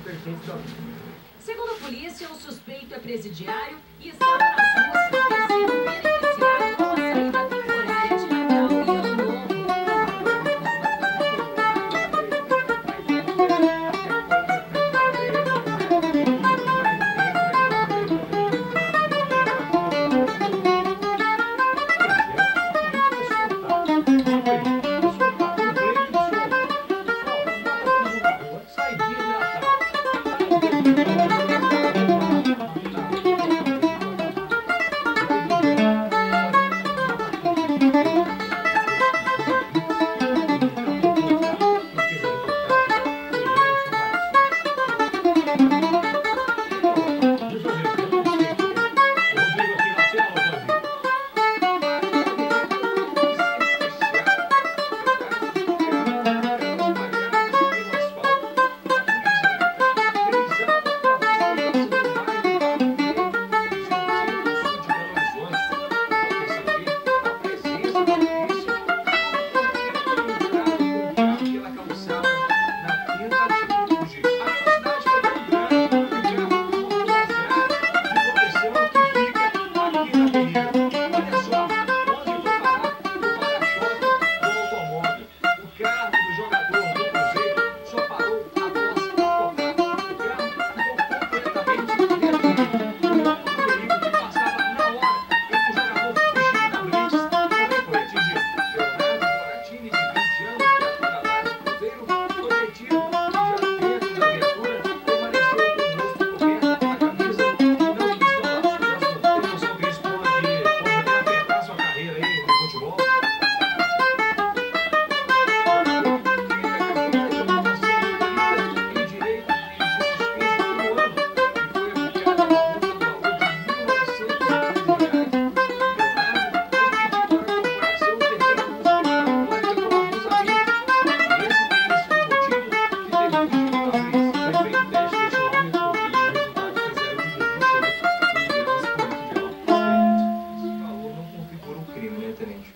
pertence da vida. Segundo a polícia, o suspeito é presidiário e estava nas ruas para ter sido beneficiado com a saída temporária de Natal e Ano Novo.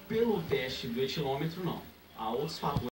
Pelo teste do etilômetro, não. Há outros fatores.